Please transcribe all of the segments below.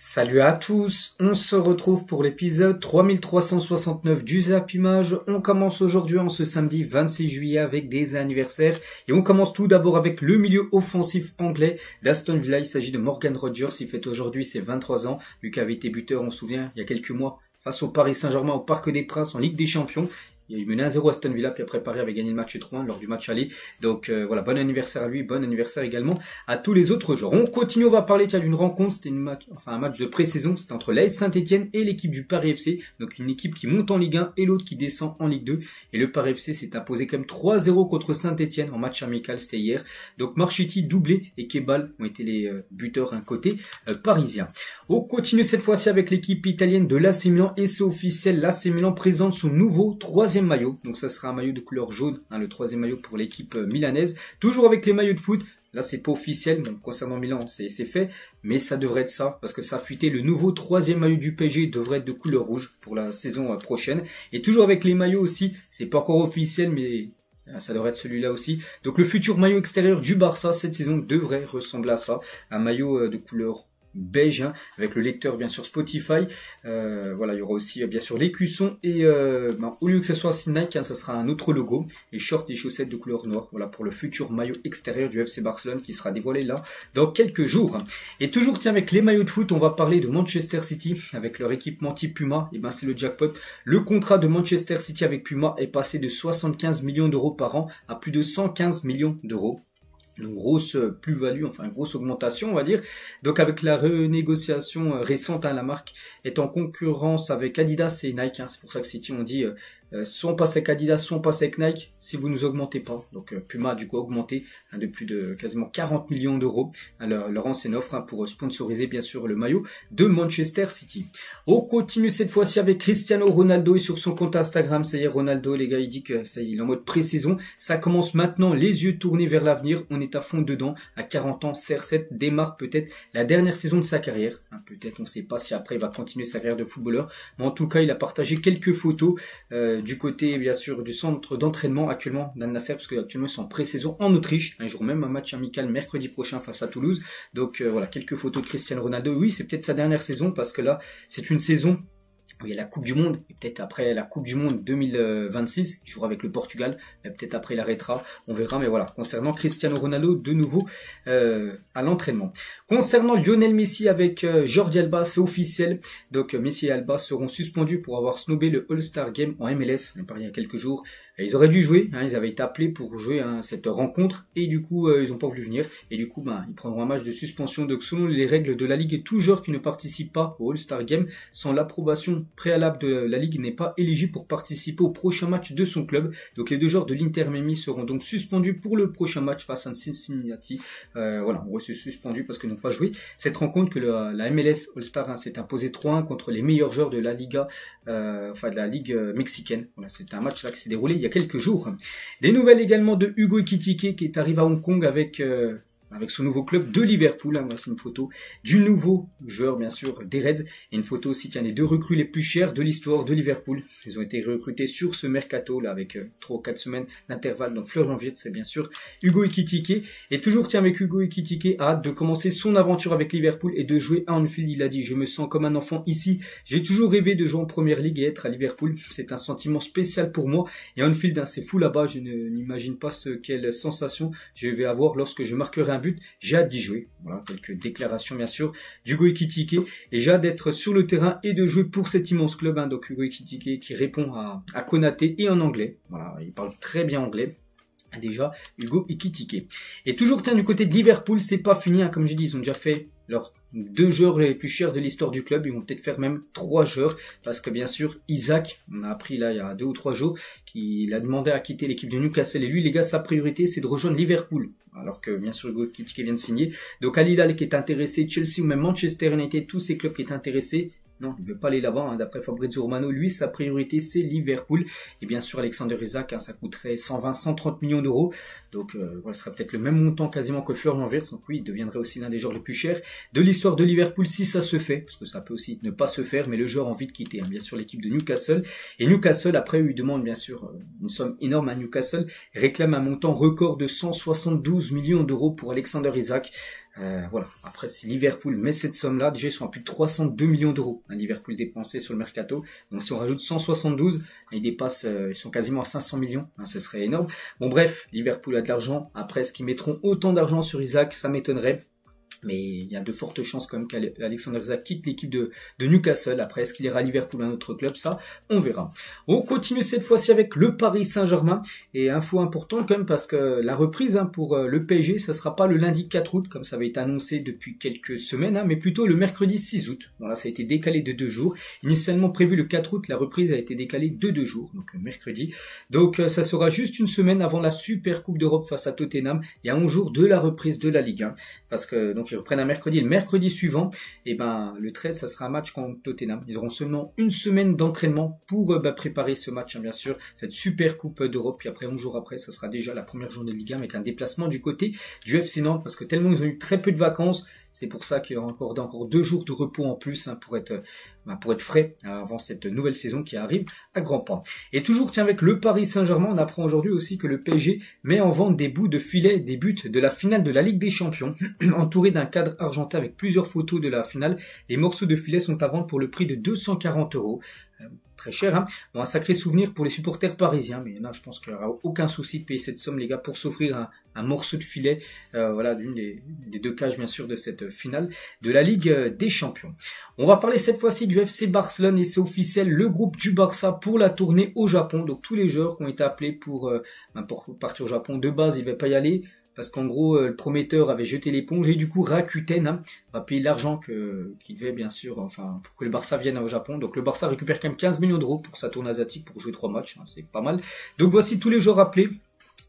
Salut à tous, on se retrouve pour l'épisode 3369 du Zap Image. On commence aujourd'hui en ce samedi 26 juillet avec des anniversaires et on commence tout d'abord avec le milieu offensif anglais d'Aston Villa. Il s'agit de Morgan Rogers, il fête aujourd'hui ses 23 ans, lui qui avait été buteur, on se souvient, il y a quelques mois face au Paris Saint-Germain au Parc des Princes en Ligue des Champions. Il mené 1-0 Aston Villa, puis après Paris avait gagné le match 3-1 lors du match aller. Donc voilà, bon anniversaire à lui, bon anniversaire également à tous les autres joueurs. On continue, on va parler d'une rencontre, c'était un match de pré-saison, c'était entre l'AS Saint-Etienne et l'équipe du Paris FC. Donc une équipe qui monte en Ligue 1 et l'autre qui descend en Ligue 2. Et le Paris FC s'est imposé quand même 3-0 contre Saint-Etienne en match amical, c'était hier. Donc Marchetti doublé et Kebal ont été les buteurs un côté parisien. On continue cette fois-ci avec l'équipe italienne de l'AC Milan et c'est officiel, l'AC Milan présente son nouveau troisième maillot, donc ça sera un maillot de couleur jaune, le troisième maillot pour l'équipe milanaise, toujours avec les maillots de foot. Là c'est pas officiel, donc concernant Milan c'est fait, mais ça devrait être ça, parce que ça a fuité, le nouveau troisième maillot du PSG devrait être de couleur rouge pour la saison prochaine, et toujours avec les maillots aussi, c'est pas encore officiel, mais ça devrait être celui-là aussi. Donc le futur maillot extérieur du Barça cette saison devrait ressembler à ça, un maillot de couleur beige, avec le lecteur bien sûr Spotify. Voilà, il y aura aussi bien sûr l'écusson et au lieu que ce soit Nike, ça sera un autre logo et short et chaussettes de couleur noire. Voilà pour le futur maillot extérieur du FC Barcelone qui sera dévoilé là dans quelques jours. Et toujours tiens, avec les maillots de foot, on va parler de Manchester City avec leur équipementier Puma. Et c'est le jackpot. Le contrat de Manchester City avec Puma est passé de 75 millions d'euros par an à plus de 115 millions d'euros. Une grosse plus-value, enfin une grosse augmentation on va dire. Donc avec la renégociation récente, la marque est en concurrence avec Adidas et Nike. C'est pour ça que City on dit soit on passe avec Adidas, soit on passe avec Nike si vous nous augmentez pas. Donc Puma a du coup augmenté de plus de quasiment 40 millions d'euros leur ancienne offre pour sponsoriser bien sûr le maillot de Manchester City. On continue cette fois-ci avec Cristiano Ronaldo et sur son compte Instagram, ça y est, Ronaldo les gars, il dit que ça y est, il est en mode pré-saison. Ça commence maintenant, les yeux tournés vers l'avenir, on est à fond dedans. À 40 ans, CR7 démarre peut-être la dernière saison de sa carrière. Peut-être, on ne sait pas si après il va continuer sa carrière de footballeur, mais en tout cas il a partagé quelques photos du côté bien sûr du centre d'entraînement actuellement d'Al Nassr, parce qu'actuellement ils sont en pré-saison en Autriche. Ils joueront même un match amical mercredi prochain face à Toulouse. Donc voilà, quelques photos de Cristiano Ronaldo. Oui, c'est peut-être sa dernière saison parce que là c'est une saison où il y a la Coupe du Monde, et peut-être après la Coupe du Monde 2026, il jouera avec le Portugal, mais peut-être après il arrêtera, on verra, mais voilà, concernant Cristiano Ronaldo, de nouveau à l'entraînement. Concernant Lionel Messi avec Jordi Alba, c'est officiel, donc Messi et Alba seront suspendus pour avoir snobé le All-Star Game en MLS, on parlait il y a quelques jours. Ils auraient dû jouer, ils avaient été appelés pour jouer cette rencontre, et du coup ils n'ont pas voulu venir, et du coup ils prendront un match de suspension. Donc selon les règles de la Ligue, tout joueur qui ne participe pas au All-Star Game sans l'approbation préalable de la Ligue n'est pas éligible pour participer au prochain match de son club. Donc les deux joueurs de l'Inter Miami seront donc suspendus pour le prochain match face à Cincinnati. Voilà, on va se suspendus parce qu'ils n'ont pas joué cette rencontre que la MLS All-Star s'est imposé 3-1 contre les meilleurs joueurs de la Liga, de la Ligue mexicaine. Voilà, c'est un match là qui s'est déroulé il y a quelques jours. Des nouvelles également de Hugo Ekitike qui est arrivé à Hong Kong avec son nouveau club de Liverpool. Voilà, c'est une photo du nouveau joueur bien sûr des Reds et une photo aussi des deux recrues les plus chères de l'histoire de Liverpool. Ils ont été recrutés sur ce mercato là avec 3 ou 4 semaines d'intervalle. Donc Florian Wirtz, c'est bien sûr Hugo Ekitike. Et toujours avec Hugo Ekitike a hâte de commencer son aventure avec Liverpool et de jouer à Anfield. Il a dit: je me sens comme un enfant ici, j'ai toujours rêvé de jouer en première ligue et être à Liverpool. C'est un sentiment spécial pour moi et Anfield c'est fou là-bas, je n'imagine pas quelle sensation je vais avoir lorsque je marquerai un but. J'ai hâte d'y jouer. Voilà, quelques déclarations bien sûr d'Hugo Ekitike et j'ai hâte d'être sur le terrain et de jouer pour cet immense club. Donc Hugo Ekitike qui répond à Konaté et en anglais. Voilà, il parle très bien anglais. Déjà Hugo Ekitike. Et toujours du côté de Liverpool, c'est pas fini, comme je dis, ils ont déjà fait leurs 2 joueurs les plus chers de l'histoire du club. Ils vont peut-être faire même 3 joueurs parce que bien sûr Isaac, on a appris là il y a 2 ou 3 jours qu'il a demandé à quitter l'équipe de Newcastle et lui les gars, sa priorité c'est de rejoindre Liverpool, alors que bien sûr Hugo Ekitike vient de signer. Donc Al Hilal qui est intéressé, Chelsea ou même Manchester United, tous ces clubs qui est intéressés. Non, il ne veut pas aller là-bas, d'après Fabrizio Romano, lui, sa priorité, c'est Liverpool. Et bien sûr, Alexander Isak, ça coûterait 120-130 millions d'euros. Donc, voilà, ce serait peut-être le même montant quasiment que Florian Wirtz. Donc oui, il deviendrait aussi l'un des joueurs les plus chers de l'histoire de Liverpool si ça se fait. Parce que ça peut aussi ne pas se faire, mais le joueur a envie de quitter, bien sûr, l'équipe de Newcastle. Et Newcastle, après, lui demande, bien sûr, une somme énorme à Newcastle, réclame un montant record de 172 millions d'euros pour Alexander Isak. Voilà. Après, si Liverpool met cette somme-là, déjà ils sont à plus de 302 millions d'euros. Liverpool dépensé sur le mercato. Donc si on rajoute 172, ils dépassent, ils sont quasiment à 500 millions. Ce serait énorme. Bon bref, Liverpool a de l'argent. Après, est-ce qu'ils mettront autant d'argent sur Isaac? Ça m'étonnerait. Mais il y a de fortes chances quand même qu'Alexander Isak quitte l'équipe de Newcastle. Après, est-ce qu'il ira à Liverpool, un autre club? Ça, on verra. On continue cette fois-ci avec le Paris Saint-Germain. Et info importante quand même parce que la reprise pour le PSG, ça sera pas le lundi 4 août, comme ça avait été annoncé depuis quelques semaines, mais plutôt le mercredi 6 août. Bon là, ça a été décalé de 2 jours. Initialement prévu le 4 août, la reprise a été décalée de 2 jours, donc mercredi. Donc ça sera juste une semaine avant la Super Coupe d'Europe face à Tottenham. Il y a 11 jours de la reprise de la Ligue 1. Parce que donc ils reprennent un mercredi, le mercredi suivant, et le 13 ça sera un match contre Tottenham. Ils auront seulement une semaine d'entraînement pour préparer ce match, bien sûr, cette super coupe d'Europe. Puis après 11 jours après, ça sera déjà la première journée de Ligue 1 avec un déplacement du côté du FC Nantes, parce que tellement ils ont eu très peu de vacances. C'est pour ça qu'il y aura encore 2 jours de repos en plus pour être frais avant cette nouvelle saison qui arrive à grands pas. Et toujours avec le Paris Saint-Germain, on apprend aujourd'hui aussi que le PSG met en vente des bouts de filet des buts de la finale de la Ligue des Champions. Entouré d'un cadre argenté avec plusieurs photos de la finale, les morceaux de filet sont à vendre pour le prix de 240 €. Très cher, Bon, un sacré souvenir pour les supporters parisiens, mais là, je pense qu'il n'y aura aucun souci de payer cette somme, les gars, pour s'offrir un morceau de filet, voilà, d'une des 2 cages, bien sûr, de cette finale de la Ligue des Champions. On va parler cette fois-ci du FC Barcelone, et c'est officiel, le groupe du Barça pour la tournée au Japon. Donc, tous les joueurs qui ont été appelés pour partir au Japon, de base, ils ne devaient pas y aller, parce qu'en gros, le prometteur avait jeté l'éponge, et du coup, Rakuten va payer l'argent qu'il devait, bien sûr, pour que le Barça vienne au Japon. Donc le Barça récupère quand même 15 millions d'euros pour sa tournée asiatique pour jouer 3 matchs, c'est pas mal. Donc voici tous les joueurs appelés.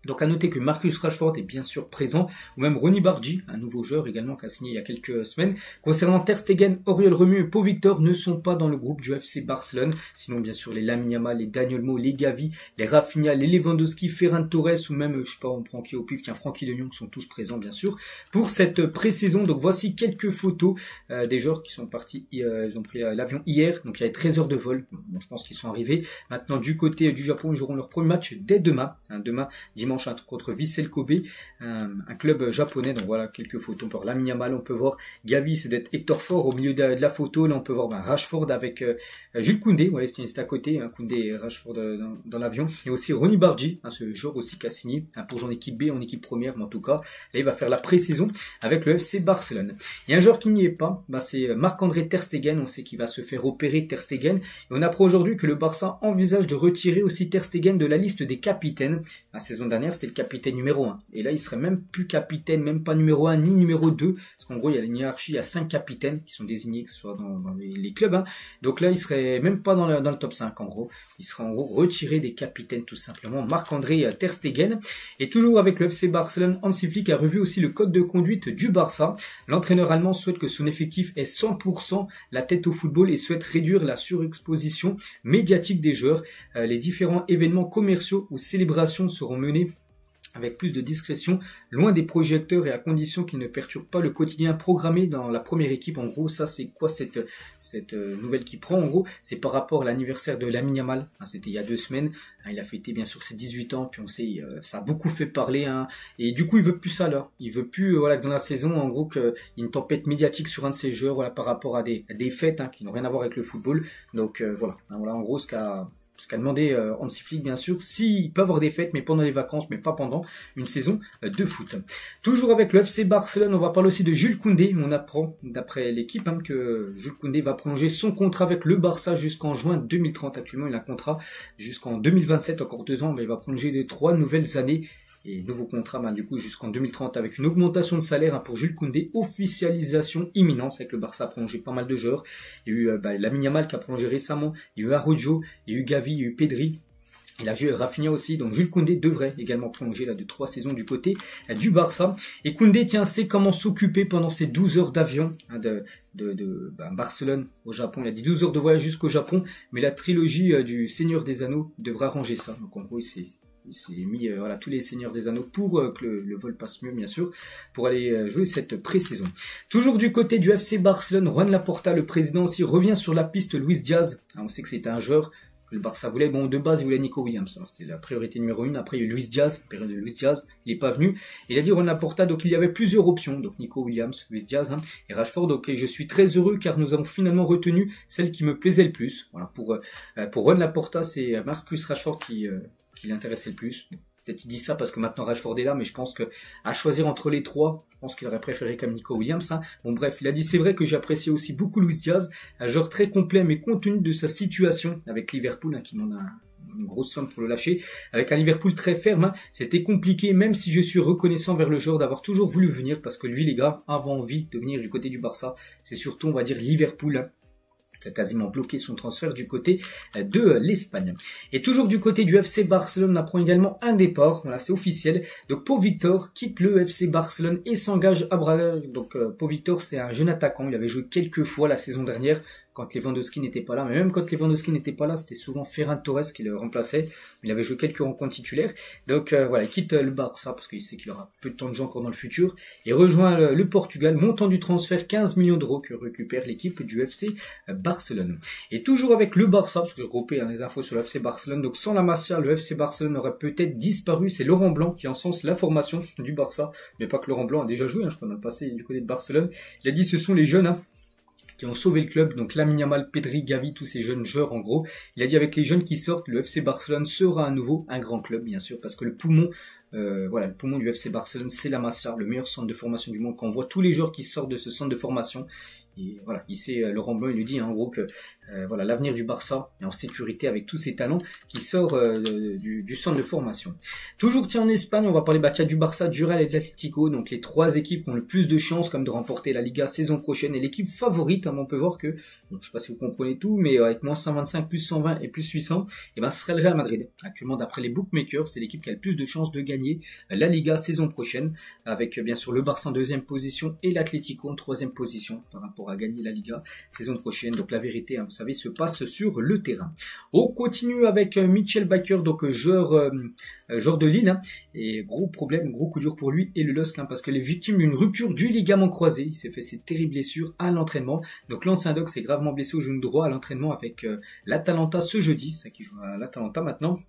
Donc à noter que Marcus Rashford est bien sûr présent, ou même Ronny Bargi, un nouveau joueur également qui a signé il y a quelques semaines. Concernant Ter Stegen, Oriol Romeu et Pau Victor ne sont pas dans le groupe du FC Barcelone. Sinon bien sûr les Lamine Yamal, les Dani Olmo, les Gavi, les Rafinha, les Lewandowski, Ferran Torres, ou même, je sais pas, on prend qui au pif, tiens, Francky de Jong sont tous présents bien sûr pour cette pré-saison. Donc voici quelques photos des joueurs qui sont partis, ils ont pris l'avion hier, donc il y avait 13 heures de vol. Bon, je pense qu'ils sont arrivés. Maintenant du côté du Japon, ils joueront leur premier match dès demain, demain dimanche contre Vissel Kobe, un club japonais. Donc voilà quelques photos. On peut voir Lamine Yamal, on peut voir Gavi, c'est d'être Hector Ford au milieu de la photo. Là on peut voir Rashford avec Jules Koundé, voilà, c'est à côté, Koundé et Rashford dans l'avion. Et aussi Ronny Bargi, ce joueur aussi qui a signé pour jouer en équipe B, en équipe première, mais en tout cas là il va faire la pré-saison avec le FC Barcelone. Il y a un joueur qui n'y est pas, c'est Marc-André Ter Stegen. On sait qu'il va se faire opérer, Ter Stegen, et on apprend aujourd'hui que le Barça envisage de retirer aussi Ter Stegen de la liste des capitaines. La saison dernière c'était le capitaine numéro 1. Et là, il serait même plus capitaine, même pas numéro 1 ni numéro 2. Parce qu'en gros, il y a une hiérarchie, il y a 5 capitaines qui sont désignés, que ce soit dans les clubs. Donc là, il serait même pas dans le top 5, en gros. Il serait en gros retiré des capitaines, tout simplement. Marc-André Ter Stegen. Et toujours avec le FC Barcelone, Hansi Flick a revu aussi le code de conduite du Barça. L'entraîneur allemand souhaite que son effectif ait 100% la tête au football et souhaite réduire la surexposition médiatique des joueurs. Les différents événements commerciaux ou célébrations seront menés avec plus de discrétion, loin des projecteurs et à condition qu'ils ne perturbent pas le quotidien programmé dans la première équipe. En gros, ça c'est quoi cette nouvelle qui prend? En gros, c'est par rapport à l'anniversaire de Lamine Yamal. C'était il y a 2 semaines. Il a fêté bien sûr ses 18 ans, puis on sait, ça a beaucoup fait parler. Et du coup, il veut plus ça là. Il veut plus, dans la saison, en gros, qu'il y ait une tempête médiatique sur un de ses joueurs, par rapport à des fêtes qui n'ont rien à voir avec le football. Donc voilà, en gros, ce qu'a demandé Hansi Flick, bien sûr, s'il peut avoir des fêtes, mais pendant les vacances, mais pas pendant une saison de foot. Toujours avec le FC Barcelone, on va parler aussi de Jules Koundé. On apprend, d'après l'équipe, que Jules Koundé va prolonger son contrat avec le Barça jusqu'en juin 2030. Actuellement, il a un contrat jusqu'en 2027, encore 2 ans, mais il va prolonger de 3 nouvelles années. Et nouveau contrat, du coup, jusqu'en 2030 avec une augmentation de salaire pour Jules Koundé, officialisation imminente. Avec le Barça a prolongé pas mal de joueurs. Il y a eu Lamine Yamal qui a prolongé récemment, il y a eu Araujo, il y a eu Gavi, il y a eu Pedri. Il a joué Rafinha aussi, donc Jules Koundé devrait également prolonger de 3 saisons du côté du Barça. Et Koundé, sait comment s'occuper pendant ces 12 heures d'avion de Barcelone au Japon. Il a dit 12 heures de voyage jusqu'au Japon, mais la trilogie du Seigneur des Anneaux devra arranger ça. Donc en gros, il s'est mis tous les Seigneurs des Anneaux pour que le vol passe mieux, bien sûr, pour aller jouer cette pré-saison. Toujours du côté du FC Barcelone, Juan Laporta, le président aussi, revient sur la piste Luis Diaz. On sait que c'était un joueur que le Barça voulait. Bon, de base, il voulait Nico Williams, hein, c'était la priorité numéro 1. Après, il y a eu Luis Diaz, période de Luis Diaz, il n'est pas venu. Il a dit Juan Laporta, donc il y avait plusieurs options, donc Nico Williams, Luis Diaz et Rashford. Donc je suis très heureux car nous avons finalement retenu celle qui me plaisait le plus. Voilà, pour Juan Laporta, c'est Marcus Rashford qui l'intéressait le plus. Peut-être il dit ça parce que maintenant Rashford est là, mais je pense que à choisir entre les trois, je pense qu'il aurait préféré comme Nico Williams. Bon bref, il a dit c'est vrai que j'appréciais aussi beaucoup Luis Diaz, un joueur très complet mais compte tenu de sa situation avec Liverpool, qui m'en a une grosse somme pour le lâcher, avec un Liverpool très ferme, c'était compliqué, même si je suis reconnaissant vers le joueur d'avoir toujours voulu venir, parce que lui les gars avait envie de venir du côté du Barça. C'est surtout on va dire Liverpool qui a quasiment bloqué son transfert du côté de l'Espagne. Et toujours du côté du FC Barcelone, on apprend également un départ, voilà, c'est officiel. Donc Pau Victor quitte le FC Barcelone et s'engage à Braga. Donc Pau Victor, c'est un jeune attaquant, il avait joué quelques fois la saison dernière quand Lewandowski n'était pas là, mais même quand Lewandowski n'était pas là, c'était souvent Ferran Torres qui le remplaçait. Il avait joué quelques rencontres titulaires. Donc voilà, il quitte le Barça parce qu'il sait qu'il aura peu de temps de jeu encore dans le futur et rejoint le Portugal, montant du transfert 15 millions d'euros que récupère l'équipe du FC Barcelone. Et toujours avec le Barça, parce que j'ai groupé les infos sur le FC Barcelone, donc sans la Masia, le FC Barcelone aurait peut-être disparu. C'est Laurent Blanc qui encense la formation du Barça, mais pas que Laurent Blanc a déjà joué, je crois, dans le passé du côté de Barcelone. Il a dit ce sont les jeunes qui ont sauvé le club, donc Lamine Yamal, Pedri, Gavi, tous ces jeunes joueurs en gros. Il a dit avec les jeunes qui sortent, le FC Barcelone sera à nouveau un grand club, bien sûr, parce que le poumon, le poumon du FC Barcelone, c'est la Masia, le meilleur centre de formation du monde. Quand on voit tous les joueurs qui sortent de ce centre de formation, et voilà, il sait, Laurent Blanc, il lui dit en gros que voilà, l'avenir du Barça est en sécurité avec tous ces talents qui sortent du centre de formation. Toujours tiens en Espagne, on va parler du Barça, du Real et de l'Atlético, donc les trois équipes qui ont le plus de chances comme de remporter la Liga saison prochaine, et l'équipe favorite, on peut voir que, donc, je sais pas si vous comprenez tout, mais avec moins 125, plus 120 et plus 800, et ce serait le Real Madrid. Actuellement, d'après les bookmakers, c'est l'équipe qui a le plus de chances de gagner la Liga saison prochaine, avec bien sûr le Barça en deuxième position et l'Atlético en troisième position par rapport à gagner la Liga saison prochaine. Donc la vérité, vous savez, se passe sur le terrain. On continue avec Mitchell Baker, donc joueur de Lille, et gros problème, gros coup dur pour lui et le LOSC, parce que les victimes d'une rupture du ligament croisé, il s'est fait cette terrible blessure à l'entraînement. Donc l'ancien doc s'est gravement blessé au genou droit à l'entraînement avec l'Atalanta ce jeudi, c'est qui joue à l'Atalanta maintenant.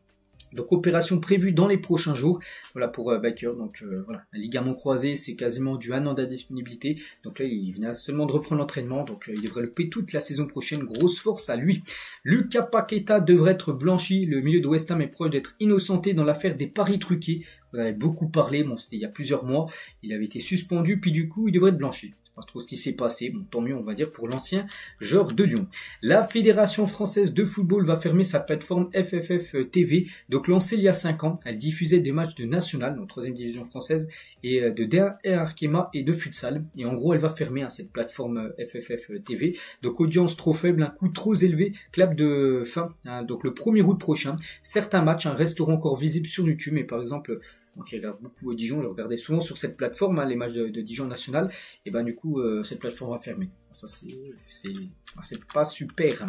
Donc opération prévue dans les prochains jours, voilà pour Baker. Donc voilà, un ligament croisé, c'est quasiment du 1 an d'indisponibilité. Donc là, il venait seulement de reprendre l'entraînement, donc il devrait le payer toute la saison prochaine. Grosse force à lui. Lucas Paqueta devrait être blanchi. Le milieu de West Ham est proche d'être innocenté dans l'affaire des paris truqués. On en avait beaucoup parlé, bon c'était il y a plusieurs mois. Il avait été suspendu, puis du coup il devrait être blanchi. Pas trop ce qui s'est passé, bon tant mieux on va dire pour l'ancien joueur de Lyon. La Fédération Française de Football va fermer sa plateforme FFF TV, donc lancée il y a 5 ans. Elle diffusait des matchs de National, donc 3e division française, et de D1 Arkema et de Futsal. Et en gros elle va fermer cette plateforme FFF TV. Donc audience trop faible, un coût trop élevé, clap de fin, donc le 1er août prochain. Certains matchs resteront encore visibles sur YouTube, mais par exemple... Donc il regarde beaucoup Dijon, je regardais souvent sur cette plateforme les matchs de Dijon National, et du coup cette plateforme va fermer. Ça c'est pas super.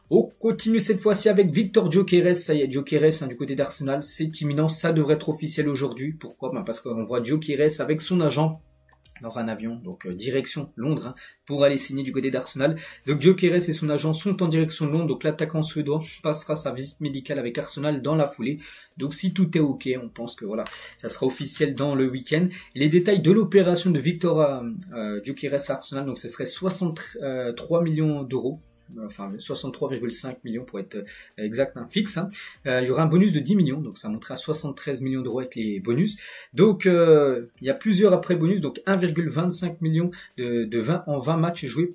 On continue cette fois-ci avec Victor Gyökeres. Ça y est, Gyökeres du côté d'Arsenal, c'est imminent, ça devrait être officiel aujourd'hui. Pourquoi? Parce qu'on voit Gyökeres avec son agent dans un avion, donc direction Londres, pour aller signer du côté d'Arsenal. Donc Gyökeres et son agent sont en direction de Londres, donc l'attaquant suédois passera sa visite médicale avec Arsenal dans la foulée. Donc si tout est ok, on pense que voilà, ça sera officiel dans le week-end. Les détails de l'opération de Victor Gyökeres à Arsenal, donc ce serait 63 millions d'euros. Enfin 63,5 millions pour être exact, fixe. Il y aura un bonus de 10 millions, donc ça montera à 73 millions d'euros avec les bonus. Donc il y a plusieurs après bonus, donc 1,25 million de 20 matchs joués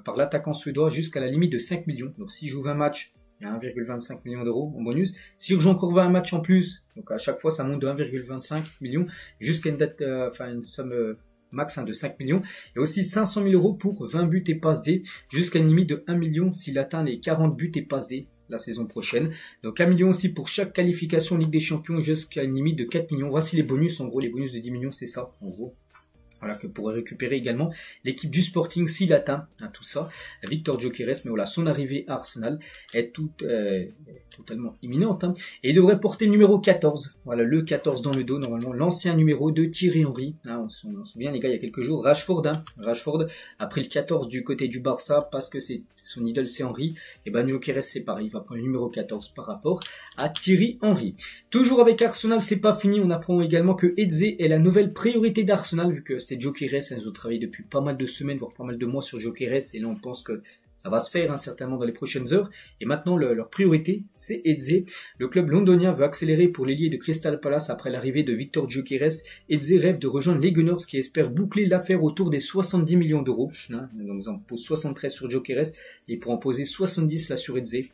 par l'attaquant suédois jusqu'à la limite de 5 millions. Donc s'il joue 20 matchs, il y a 1,25 million d'euros en bonus. S'il joue encore 20 matchs en plus, donc à chaque fois ça monte de 1,25 million jusqu'à une date, une somme max de 5 millions, et aussi 500 000 euros pour 20 buts et passes D, jusqu'à une limite de 1 million s'il atteint les 40 buts et passes D la saison prochaine. Donc 1 million aussi pour chaque qualification Ligue des Champions jusqu'à une limite de 4 millions. Voici les bonus, en gros les bonus de 10 millions c'est ça, en gros. Voilà, que pourrait récupérer également l'équipe du Sporting s'il atteint tout ça. Victor Gyökeres, mais voilà, son arrivée à Arsenal est totalement imminente. Et il devrait porter le numéro 14. Voilà, le 14 dans le dos, normalement, l'ancien numéro de Thierry Henry. On se souvient, les gars, il y a quelques jours, Rashford a pris le 14 du côté du Barça parce que son idole, c'est Henry. Et ben, Gyökeres, c'est pareil, il va prendre le numéro 14 par rapport à Thierry Henry. Toujours avec Arsenal, c'est pas fini. On apprend également que Eze est la nouvelle priorité d'Arsenal, vu que c'était Gyökeres, ils ont travaillé depuis pas mal de semaines, voire pas mal de mois sur Gyökeres, et là on pense que ça va se faire certainement dans les prochaines heures, et maintenant leur priorité c'est Eze. Le club londonien veut accélérer pour l'ailier de Crystal Palace après l'arrivée de Victor Gyökeres. Eze rêve de rejoindre les Gunners qui espèrent boucler l'affaire autour des 70 millions d'euros, donc ils en posent 73 sur Gyökeres, et pour en poser 70 là sur Eze,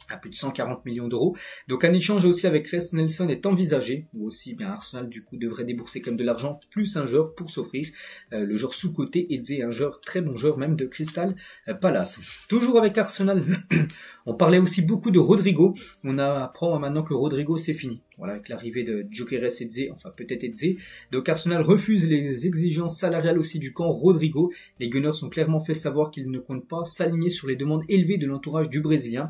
à plus de 140 millions d'euros. Donc un échange aussi avec Reiss Nelson est envisagé, ou aussi bien Arsenal du coup devrait débourser comme de l'argent, plus un joueur pour s'offrir le joueur sous-côté Eze, un joueur, très bon joueur même de Crystal Palace. Toujours avec Arsenal, on parlait aussi beaucoup de Rodrigo, on apprend maintenant que Rodrigo c'est fini. Voilà, avec l'arrivée de Gyökeres Eze, enfin peut-être Eze. Donc Arsenal refuse les exigences salariales aussi du camp Rodrigo. Les Gunners ont clairement fait savoir qu'ils ne comptent pas s'aligner sur les demandes élevées de l'entourage du Brésilien,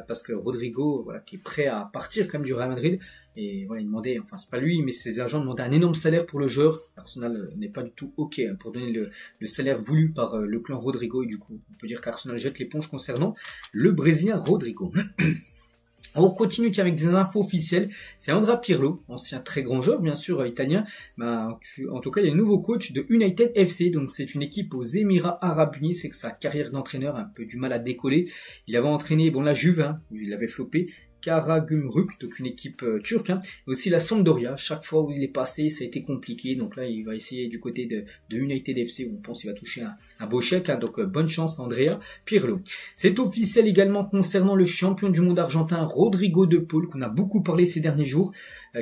parce que Rodrigo, voilà, qui est prêt à partir quand même du Real Madrid, et voilà, il demandait, enfin c'est pas lui, mais ses agents demandaient un énorme salaire pour le joueur. Arsenal n'est pas du tout ok pour donner le salaire voulu par le clan Rodrigo, et du coup, on peut dire qu'Arsenal jette l'éponge concernant le Brésilien Rodrigo. On continue avec des infos officielles. C'est Andrea Pirlo, ancien très grand joueur, bien sûr, italien. En tout cas, il est le nouveau coach de United FC. Donc, c'est une équipe aux Émirats Arabes Unis. C'est que sa carrière d'entraîneur a un peu du mal à décoller. Il avait entraîné, la Juve, il avait floppé. Karagümrük, donc une équipe turque, et aussi la Sampdoria. Chaque fois où il est passé, ça a été compliqué. Donc là, il va essayer du côté de United FC, où on pense qu'il va toucher un beau chèque. Donc bonne chance, Andrea Pirlo. C'est officiel également concernant le champion du monde argentin, Rodrigo de Paul, qu'on a beaucoup parlé ces derniers jours,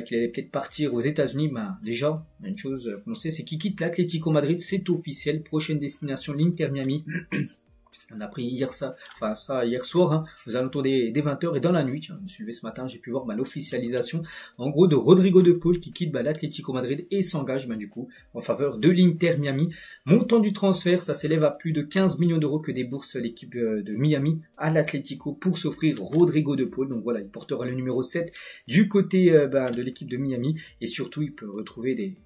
qu'il allait peut-être partir aux États-Unis. Déjà, une chose qu'on sait, c'est qu'il quitte l'Atlético Madrid. C'est officiel. Prochaine destination, l'Inter Miami. On a appris hier hier soir, aux alentours des 20h, et dans la nuit, je me suis levé ce matin, j'ai pu voir l'officialisation, en gros, de Rodrigo de Paul qui quitte l'Atlético Madrid et s'engage, du coup, en faveur de l'Inter Miami. Montant du transfert, ça s'élève à plus de 15 millions d'euros que débourse l'équipe de Miami à l'Atlético pour s'offrir Rodrigo de Paul. Donc voilà, il portera le numéro 7 du côté de l'équipe de Miami, et surtout, il peut retrouver des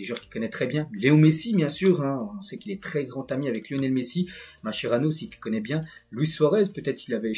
joueurs qu'il connaît très bien. Léo Messi, bien sûr, on sait qu'il est très grand ami avec Lionel Messi. Mascherano aussi, qu'il connaît bien. Luis Suarez, peut-être qu'il avait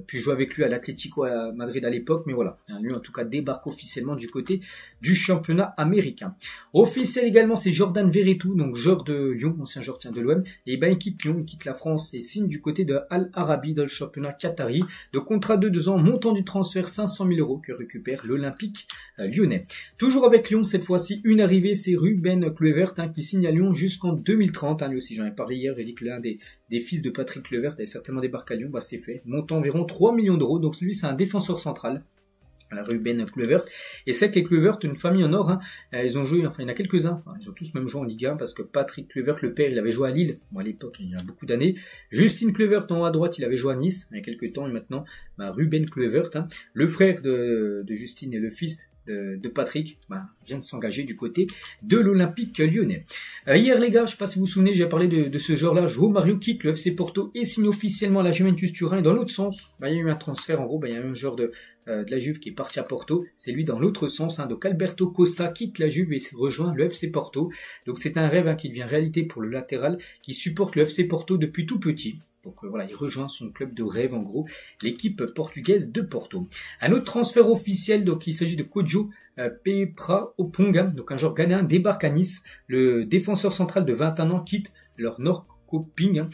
pu jouer avec lui à l'Atlético à Madrid à l'époque, mais voilà. Lui, en tout cas, débarque officiellement du côté du championnat américain. Officiel également, c'est Jordan Verretou, donc joueur de Lyon, ancien joueur de l'OM. Et il quitte Lyon, il quitte la France et signe du côté de Al Arabi dans le championnat qatari. De contrat de 2 ans, montant du transfert 500 000 euros que récupère l'Olympique lyonnais. Toujours avec Lyon, cette fois-ci, une arrivée, c'est Ruben Kluivert qui signe à Lyon jusqu'en 2030. Lui aussi, j'en ai parlé hier, j'ai dit que l'un des fils de Patrick Kluivert avait certainement débarqué à Lyon. C'est fait. Montant environ 3 millions d'euros. Donc lui, c'est un défenseur central. Ruben Kluivert. Et c'est que les Kluivert, une famille en or, ils ont joué, il y en a quelques-uns, ils ont tous même joué en Ligue 1, parce que Patrick Kluivert, le père, il avait joué à Lille, à l'époque, il y a beaucoup d'années. Justin Kluivert, en haut à droite, il avait joué à Nice, il y a quelques temps, et maintenant, Ruben Kluivert, le frère de Justin et le fils de Patrick, vient de s'engager du côté de l'Olympique lyonnais. Hier, les gars, je sais pas si vous vous souvenez, j'ai parlé de ce joueur-là, João Mario quitte le FC Porto et signe officiellement à la Juventus Turin. Et dans l'autre il y a eu un transfert, en gros, il y a eu un joueur de la Juve qui est parti à Porto, c'est lui dans l'autre sens, donc Alberto Costa quitte la Juve et rejoint le FC Porto. Donc c'est un rêve qui devient réalité pour le latéral qui supporte le FC Porto depuis tout petit. Donc voilà, il rejoint son club de rêve, en gros, l'équipe portugaise de Porto. Un autre transfert officiel, donc il s'agit de Kojo Pepra Oponga, donc un joueur ghanéen débarque à Nice. Le défenseur central de 21 ans quitte leur Nord Coping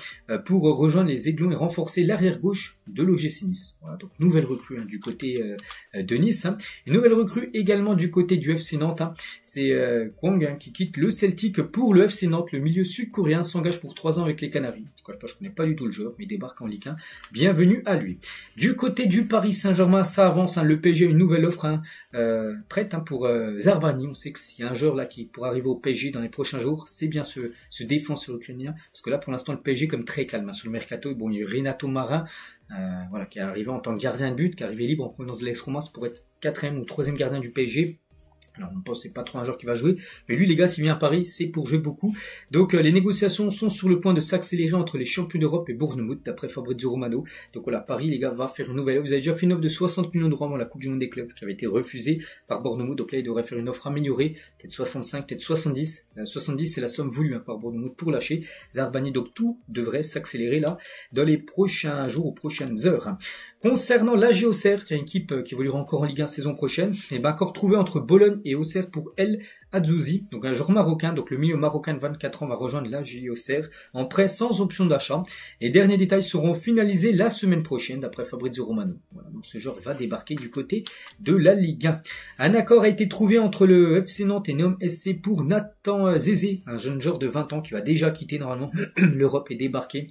pour rejoindre les Aiglons et renforcer l'arrière gauche de l'OGC Nice. Voilà, donc nouvelle recrue du côté de Nice. Une nouvelle recrue également du côté du FC Nantes. C'est Kwang qui quitte le Celtic pour le FC Nantes. Le milieu sud-coréen s'engage pour 3 ans avec les Canaries. Je connais pas du tout le joueur, mais il débarque en Ligue 1. Bienvenue à lui. Du côté du Paris Saint-Germain, ça avance. Le PSG a une nouvelle offre prête pour Zarbani. On sait que s'il y a un joueur là qui pourra arriver au PSG dans les prochains jours, c'est bien ce défenseur ukrainien. Parce que là, pour l'instant, le PSG comme très calme. Sur le mercato, il y a eu Renato Marin, qui est arrivé en tant que gardien de but, qui est arrivé libre en provenance de l'AS Roma pour être 4e ou 3e gardien du PSG. Alors on pense que c'est pas trop un joueur qui va jouer, mais lui les gars s'il vient à Paris c'est pour jouer beaucoup. Donc les négociations sont sur le point de s'accélérer entre les champions d'Europe et Bournemouth d'après Fabrizio Romano. Donc voilà, Paris les gars va faire une nouvelle. Vous avez déjà fait une offre de 60 millions d'euros avant la Coupe du Monde des clubs qui avait été refusée par Bournemouth. Donc là il devrait faire une offre améliorée, peut-être 65, peut-être 70. 70 c'est la somme voulue par Bournemouth pour lâcher Zarbani. Donc tout devrait s'accélérer là dans les prochains jours ou prochaines heures. Concernant l'AG Auxerre, il y a une équipe qui évoluera encore en Ligue 1 saison prochaine, et ben encore trouvé entre Bologne et Auxerre pour El Adzouzi, donc un joueur marocain, donc le milieu marocain de 24 ans va rejoindre l'AG Auxerre en prêt sans option d'achat. Les derniers détails seront finalisés la semaine prochaine d'après Fabrizio Romano. Voilà, donc ce joueur va débarquer du côté de la Ligue 1. Un accord a été trouvé entre le FC Nantes et Neom SC pour Nathan Zézé, un jeune joueur de 20 ans qui va déjà quitter normalement l'Europe et débarquer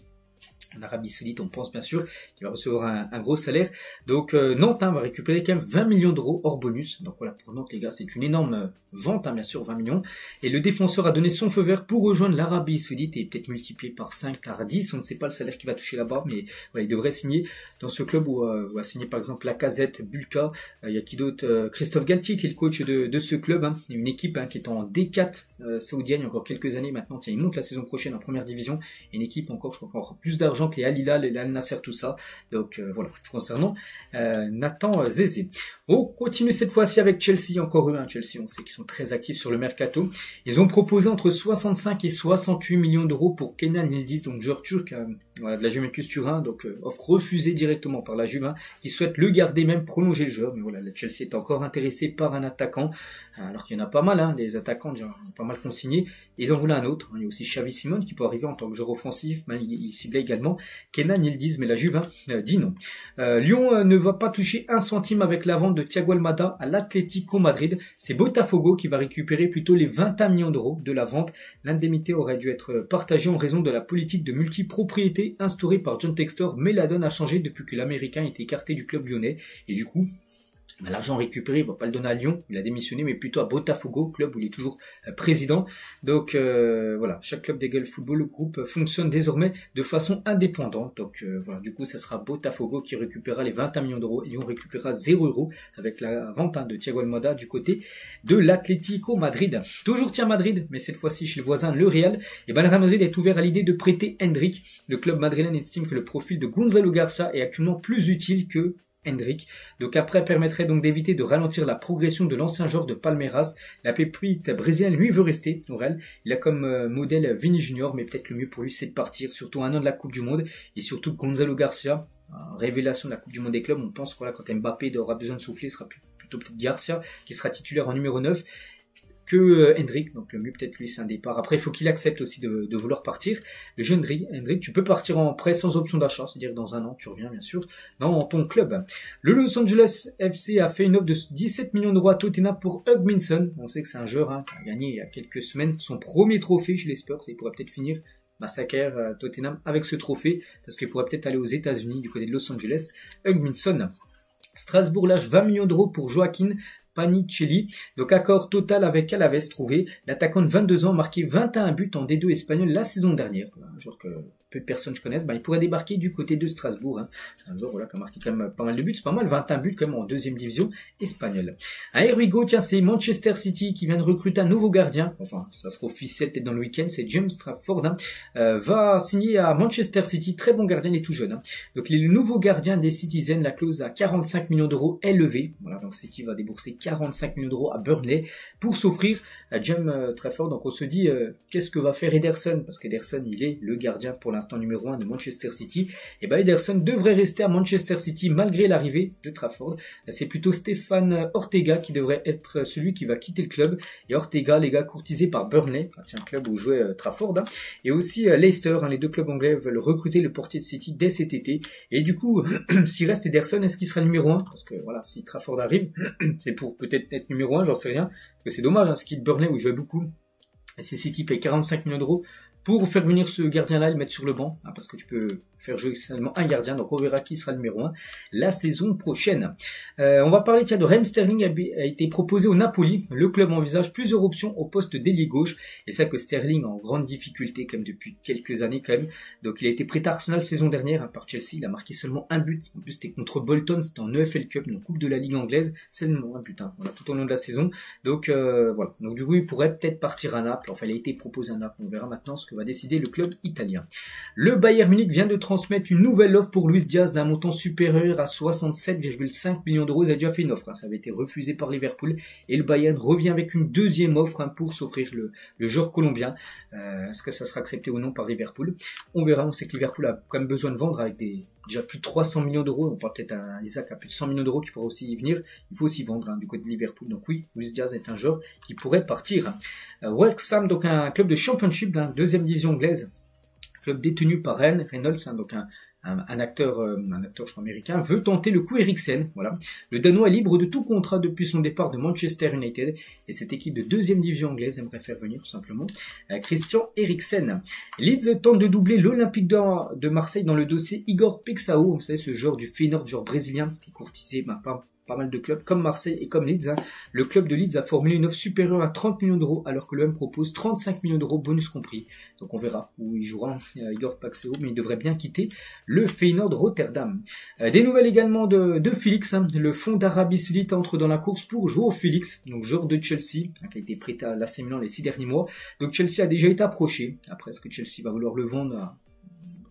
en Arabie Saoudite, on pense bien sûr qu'il va recevoir un gros salaire. Donc Nantes va récupérer quand même 20 millions d'euros hors bonus. Donc voilà, pour Nantes les gars, c'est une énorme vente, bien sûr, 20 millions. Et le défenseur a donné son feu vert pour rejoindre l'Arabie Saoudite et peut-être multiplié par 5, par 10. On ne sait pas le salaire qu'il va toucher là-bas, mais voilà, il devrait signer dans ce club où va signer par exemple Lacazette, Bulka. Il y a qui d'autre, Christophe Galtier qui est le coach de ce club. Il y a une équipe qui est en D4 saoudienne il y a encore quelques années maintenant. Tiens, il monte la saison prochaine en première division. Et une équipe encore, je crois, encore plus d'argent que les Al Hilal, les Al Nasser, tout ça. Donc voilà, concernant Nathan Zézé. On continue cette fois-ci avec Chelsea, encore eux. Chelsea, on sait qu'ils sont très actifs sur le mercato. Ils ont proposé entre 65 et 68 millions d'euros pour Kenan Yildiz, donc joueur turc voilà, de la Juventus Turin, donc offre refusée directement par la Juve, qui souhaite le garder, même prolonger le joueur. Mais voilà, la Chelsea est encore intéressé par un attaquant, alors qu'il y en a pas mal, des attaquants déjà pas mal consignés. Ils en voulaient un autre. Il y a aussi Xavi Simone qui peut arriver en tant que joueur offensif, mais il ciblait également Kenan Yildiz, mais la Juve dit non. Lyon ne va pas toucher un centime avec la vente de Thiago Almada à l'Atlético Madrid. C'est Botafogo qui va récupérer plutôt les 21 millions d'euros de la vente. L'indemnité aurait dû être partagée en raison de la politique de multipropriété instaurée par John Textor, mais la donne a changé depuis que l'Américain est écarté du club lyonnais. Et du coup, l'argent récupéré, il va pas le donner à Lyon, il a démissionné, mais plutôt à Botafogo, club où il est toujours président. Donc voilà, chaque club d'Eagle Football, le groupe fonctionne désormais de façon indépendante. Donc voilà, du coup, ça sera Botafogo qui récupérera les 21 millions d'euros. Lyon récupérera 0 euros avec la vente de Thiago Almada du côté de l'Atlético Madrid. Toujours tiens Madrid, mais cette fois-ci chez le voisin, le Real. Et ben le Real Madrid est ouvert à l'idée de prêter Hendrik. Le club madrilène estime que le profil de Gonzalo Garcia est actuellement plus utile que Hendrik. Donc après permettrait donc d'éviter de ralentir la progression de l'ancien joueur de Palmeiras. La pépite brésilienne lui veut rester au Real. Il a comme modèle Vini Junior, mais peut-être le mieux pour lui c'est de partir, surtout un an de la Coupe du Monde, et surtout Gonzalo Garcia, révélation de la Coupe du Monde des clubs. On pense voilà, quand Mbappé aura besoin de souffler, ce sera plutôt peut-être Garcia qui sera titulaire en numéro 9 que Hendrik, donc le mieux peut-être lui c'est un départ. Après il faut qu'il accepte aussi de vouloir partir. Le jeune Hendrik, tu peux partir en prêt sans option d'achat, c'est-à-dire dans un an tu reviens bien sûr dans ton club. Le Los Angeles FC a fait une offre de 17 millions d'euros à Tottenham pour Hugh Minson. On sait que c'est un joueur qui a gagné il y a quelques semaines son premier trophée chez les Spurs, et il pourrait peut-être finir sa carrière à Tottenham avec ce trophée, parce qu'il pourrait peut-être aller aux États-Unis du côté de Los Angeles. Hugh Minson. Strasbourg lâche 20 millions d'euros pour Joaquin Panicelli. Donc accord total avec Alaves trouvé. L'attaquant de 22 ans a marqué 21 buts en D2 espagnol la saison dernière. Un joueur que peu de personnes connaissent. Il pourrait débarquer du côté de Strasbourg. C'est un joueur voilà, qui a marqué quand même pas mal de buts. C'est pas mal, 21 buts quand même en deuxième division espagnole. Here we go, tiens, c'est Manchester City qui vient de recruter un nouveau gardien. Enfin, ça sera officiel peut-être dans le week-end. C'est James Trafford. Va signer à Manchester City. Très bon gardien, il est tout jeune. Donc il est le nouveau gardien des Citizens. La clause à 45 millions d'euros est levée. Voilà, donc City va débourser 45 millions d'euros à Burnley pour s'offrir à James Trafford. Donc on se dit, qu'est-ce que va faire Ederson? Parce qu'Ederson, il est le gardien pour l'instant numéro 1 de Manchester City. Et Ederson devrait rester à Manchester City malgré l'arrivée de Trafford. C'est plutôt Stéphane Ortega qui devrait être celui qui va quitter le club. Et Ortega, les gars, courtisé par Burnley, un club où jouait Trafford. Et aussi Leicester, les deux clubs anglais veulent recruter le portier de City dès cet été. Et du coup, s'il reste Ederson, est-ce qu'il sera numéro 1? Parce que voilà, si Trafford arrive, c'est pour peut-être être numéro 1, j'en sais rien. Parce que c'est dommage, ce quitte Burnley où il jouait beaucoup. Et si City paye 45 millions d'euros, pour faire venir ce gardien-là, le mettre sur le banc, hein, parce que tu peux faire jouer seulement un gardien, donc on verra qui sera le numéro 1 la saison prochaine. On va parler de Raheem Sterling a été proposé au Napoli. Le club envisage plusieurs options au poste d'ailier gauche, et ça que Sterling en grande difficulté quand même depuis quelques années quand même. Donc il a été prêté à Arsenal saison dernière hein, par Chelsea, il a marqué seulement un but, en plus c'était contre Bolton, c'était en EFL Cup, donc coupe de la Ligue anglaise, seulement un but, hein, voilà, tout au long de la saison. Donc voilà, donc du coup il pourrait peut-être partir à Naples, enfin il a été proposé à Naples, on verra maintenant ce que va décider le club italien. Le Bayern Munich vient de transmettre une nouvelle offre pour Luis Diaz d'un montant supérieur à 67,5 millions d'euros. Il a déjà fait une offre, hein. Ça avait été refusé par Liverpool et le Bayern revient avec une deuxième offre hein, pour s'offrir le joueur colombien. Est-ce que ça sera accepté ou non par Liverpool? On verra, on sait que Liverpool a quand même besoin de vendre avec déjà plus de 300 millions d'euros. On voit peut-être un Isaac à plus de 100 millions d'euros qui pourra aussi y venir. Il faut aussi vendre hein, du côté de Liverpool. Donc oui, Luis Diaz est un joueur qui pourrait partir. Wrexham, donc un club de championship, hein, deuxième division anglaise. Club détenu par Reynolds, hein, donc un acteur je crois américain, veut tenter le coup Eriksen. Voilà. Le Danois est libre de tout contrat depuis son départ de Manchester United et cette équipe de deuxième division anglaise aimerait faire venir tout simplement Christian Eriksen. Leeds tente de doubler l'Olympique de Marseille dans le dossier Igor Pexao. Vous savez, ce joueur du Feyenoord, joueur brésilien qui courtisait pas mal de clubs, comme Marseille et comme Leeds. Hein. Le club de Leeds a formulé une offre supérieure à 30 millions d'euros, alors que l'OM propose 35 millions d'euros, bonus compris. Donc on verra où il jouera, Igor Paxeo, mais il devrait bien quitter le Feyenoord Rotterdam. Des nouvelles également de Félix. Hein. Le fonds d'Arabie Saoudite entre dans la course pour João Félix, donc joueur de Chelsea, hein, qui a été prêté à l'AC Milan les 6 derniers mois. Donc Chelsea a déjà été approché. Après, est-ce que Chelsea va vouloir le vendre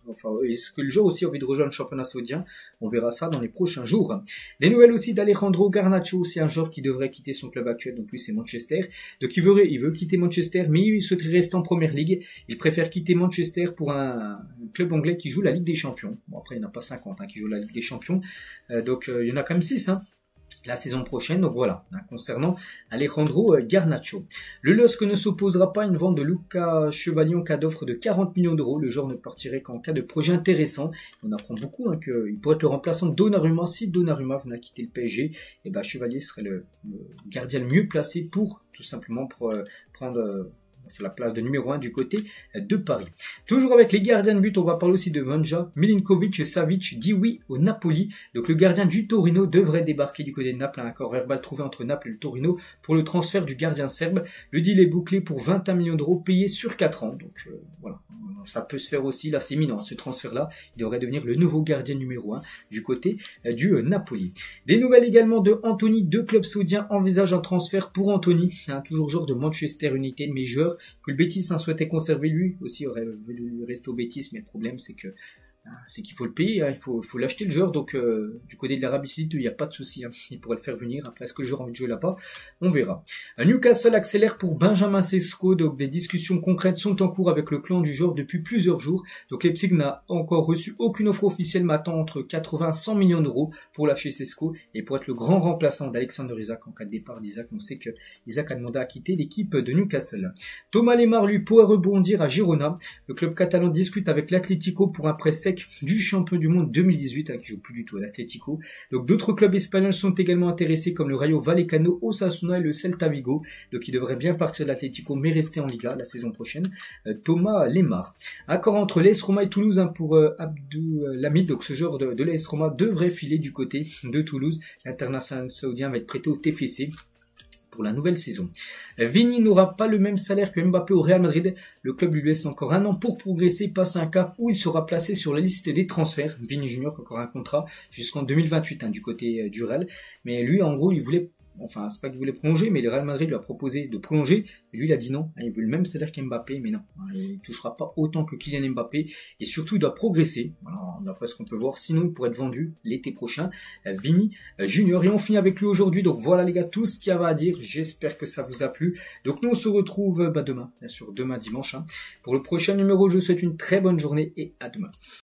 Enfin, est-ce que le joueur aussi a envie de rejoindre le championnat saoudien? On verra ça dans les prochains jours. Des nouvelles aussi d'Alejandro Garnacho, c'est un joueur qui devrait quitter son club actuel, donc lui c'est Manchester. Donc il veut quitter Manchester, mais il souhaiterait rester en première ligue. Il préfère quitter Manchester pour un club anglais qui joue la Ligue des Champions. Bon après il n'y en a pas 50 hein, qui jouent la Ligue des Champions, donc il y en a quand même 6 hein. La saison prochaine, donc voilà, hein, concernant Alejandro Garnacho. Le LOSC ne s'opposera pas à une vente de Lucas Chevalier en cas d'offre de 40 millions d'euros. Le joueur ne partirait qu'en cas de projet intéressant. On apprend beaucoup hein, qu'il pourrait être le remplaçant de Donnarumma. Si Donnarumma venait à quitter le PSG, et ben Chevalier serait le gardien le mieux placé pour tout simplement prendre la place de numéro 1 du côté de Paris. Toujours avec les gardiens de but, on va parler aussi de Vanja, Milinkovic et Savic dit oui au Napoli. Donc le gardien du Torino devrait débarquer du côté de Naples, un accord verbal trouvé entre Naples et le Torino pour le transfert du gardien serbe. Le deal est bouclé pour 21 millions d'euros payés sur 4 ans. Donc voilà, ça peut se faire aussi, là c'est imminent, ce transfert-là, il devrait devenir le nouveau gardien numéro 1 du côté du Napoli. Des nouvelles également de Anthony, 2 clubs saoudiens envisagent un transfert pour Anthony, hein, toujours joueur de Manchester United, mais joueur que le Betis souhaitait conserver, lui aussi aurait voulu rester au Betis, mais le problème c'est qu'il faut le payer, hein, il faut l'acheter le joueur, donc du côté de l'Arabie Saoudite il n'y a pas de souci, hein, il pourrait le faire venir. Après est-ce que le joueur a envie de jouer là-bas, on verra. Newcastle accélère pour Benjamin Sesko, donc des discussions concrètes sont en cours avec le clan du joueur depuis plusieurs jours. Donc Leipzig n'a encore reçu aucune offre officielle, mais attend entre 80 et 100 millions d'euros pour lâcher Sesko et pour être le grand remplaçant d'Alexander Isak en cas de départ d'Isak. On sait que Isak a demandé à quitter l'équipe de Newcastle. Thomas Lemar lui pourrait rebondir à Girona. Le club catalan discute avec l'Atlético pour un prêt sec du champion du monde 2018, hein, qui joue plus du tout à l'Atlético. Donc d'autres clubs espagnols sont également intéressés comme le Rayo Vallecano, Osasuna et le Celta Vigo. Donc il devrait bien partir de l'Atlético mais rester en Liga la saison prochaine. Thomas Lemar. Accord entre l'AS Roma et Toulouse hein, pour Abdulhamid. Donc ce joueur de l'AS Roma devrait filer du côté de Toulouse. L'international saoudien va être prêté au TFC pour la nouvelle saison. Vini n'aura pas le même salaire que Mbappé au Real Madrid. Le club lui laisse encore un an pour progresser, passer un cap où il sera placé sur la liste des transferts. Vini Junior encore un contrat jusqu'en 2028 hein, du côté du Real. Mais lui, en gros, il voulait, enfin, c'est pas qu'il voulait prolonger, mais le Real Madrid lui a proposé de prolonger. Et lui, il a dit non. Il veut le même salaire qu'Mbappé, mais non. Il touchera pas autant que Kylian Mbappé. Et surtout, il doit progresser. Voilà, d'après ce qu'on peut voir. Sinon, il pourrait être vendu l'été prochain. Vini Junior. Et on finit avec lui aujourd'hui. Donc voilà, les gars, tout ce qu'il y avait à dire. J'espère que ça vous a plu. Donc nous, on se retrouve demain. Bien sûr, demain dimanche. Hein. Pour le prochain numéro, je vous souhaite une très bonne journée et à demain.